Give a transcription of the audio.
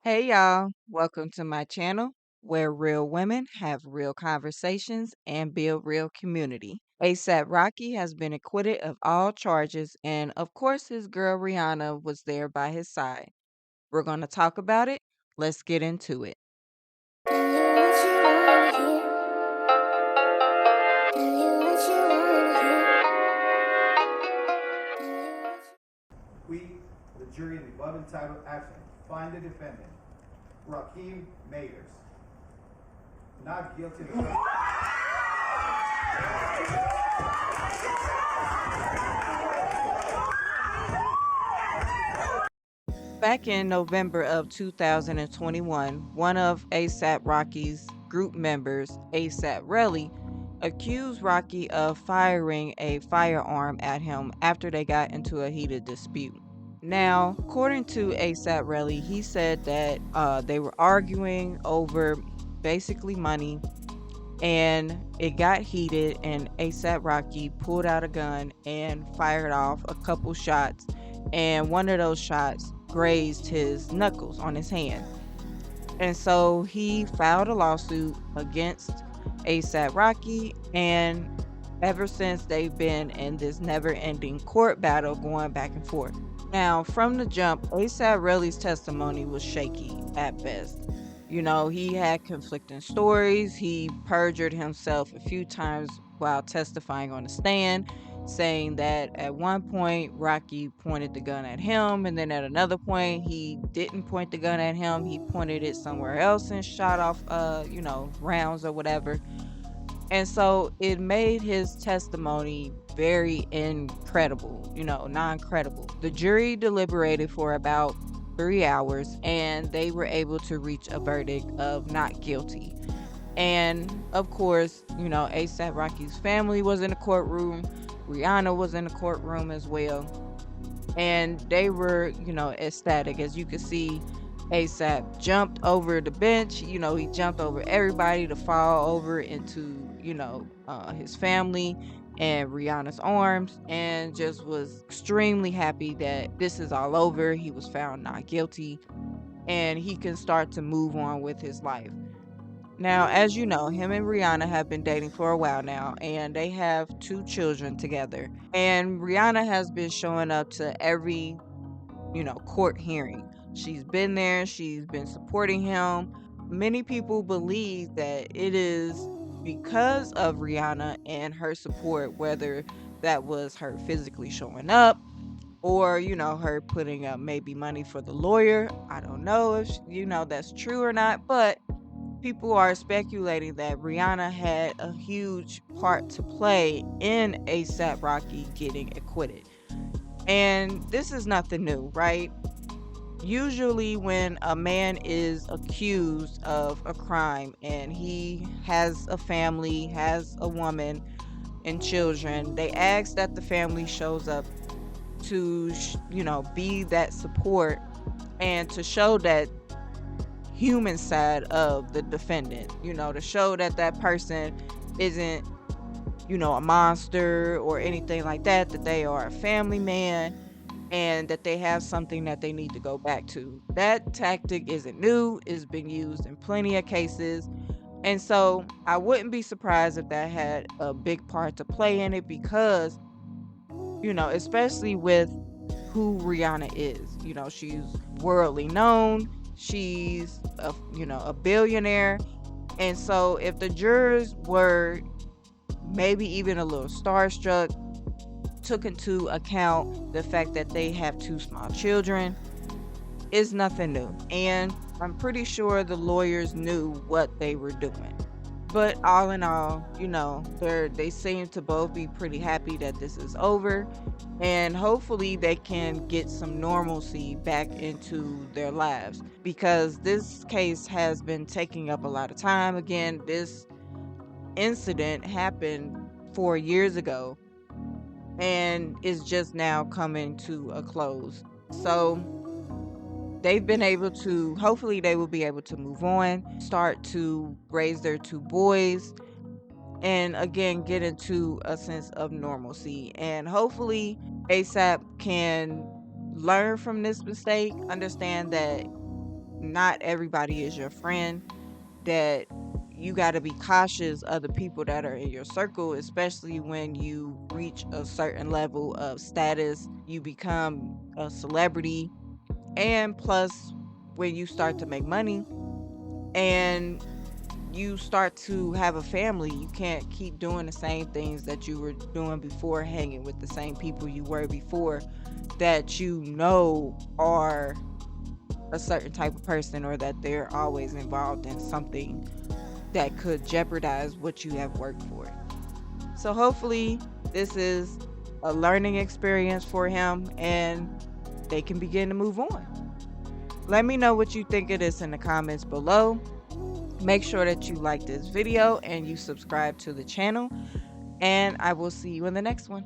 Hey y'all, welcome to my channel where real women have real conversations and build real community. ASAP Rocky has been acquitted of all charges, and of course, his girl Rihanna was there by his side. We're going to talk about it. Let's get into it. We, the jury in the above entitled action, find the defendant, Raheem Mayers, not guilty of the first. Back in November of 2021, one of ASAP Rocky's group members, ASAP Relly, accused Rocky of firing a firearm at him after they got into a heated dispute. Now, according to ASAP Relly, he said that they were arguing over basically money and it got heated, and ASAP Rocky pulled out a gun and fired off a couple shots, and one of those shots grazed his knuckles on his hand. And so he filed a lawsuit against ASAP Rocky, and ever since they've been in this never-ending court battle going back and forth. Now, from the jump, ASAP Really's testimony was shaky at best. He had conflicting stories. He perjured himself a few times while testifying on the stand, saying that at one point Rocky pointed the gun at him, and then at another point he didn't point the gun at him. He pointed it somewhere else and shot off rounds or whatever. And so it made his testimony very incredible, non-credible. The jury deliberated for about 3 hours and they were able to reach a verdict of not guilty. And of course, ASAP Rocky's family was in the courtroom. Rihanna was in the courtroom as well. And they were, ecstatic. As you can see, ASAP jumped over the bench. He jumped over everybody to fall over into, his family and Rihanna's arms, and just was extremely happy that this is all over. He was found not guilty and he can start to move on with his life. Now, as you know, him and Rihanna have been dating for a while now, and they have two children together. And Rihanna has been showing up to every, court hearing. She's been there, she's been supporting him. Many people believe that it is because of Rihanna and her support, whether that was her physically showing up or, her putting up maybe money for the lawyer. I don't know if, that's true or not, but people are speculating that Rihanna had a huge part to play in ASAP Rocky getting acquitted. And this is nothing new, right? Usually, when a man is accused of a crime and he has a family, has a woman and children, they ask that the family shows up to, be that support and to show that human side of the defendant, to show that that person isn't, a monster or anything like that, that they are a family man and that they have something that they need to go back to. That tactic isn't new, it's been used in plenty of cases. And so I wouldn't be surprised if that had a big part to play in it because, especially with who Rihanna is. She's worldly known. She's a billionaire. And so if the jurors were maybe even a little starstruck, took into account the fact that they have two small children, is nothing new. And I'm pretty sure the lawyers knew what they were doing. But all in all, they seem to both be pretty happy that this is over, and hopefully they can get some normalcy back into their lives because this case has been taking up a lot of time. Again, this incident happened 4 years ago and is just now coming to a close. So they've been able to, hopefully they will be able to move on, start to raise their two boys, and again get into a sense of normalcy. And hopefully ASAP can learn from this mistake, understand that not everybody is your friend, that you got to be cautious of the people that are in your circle, especially when you reach a certain level of status, you become a celebrity, and plus when you start to make money and you start to have a family, you can't keep doing the same things that you were doing before, hanging with the same people you were before that you know are a certain type of person, or that they're always involved in something that could jeopardize what you have worked for. So hopefully this is a learning experience for him and they can begin to move on. Let me know what you think of this in the comments below. Make sure that you like this video and you subscribe to the channel, and I will see you in the next one.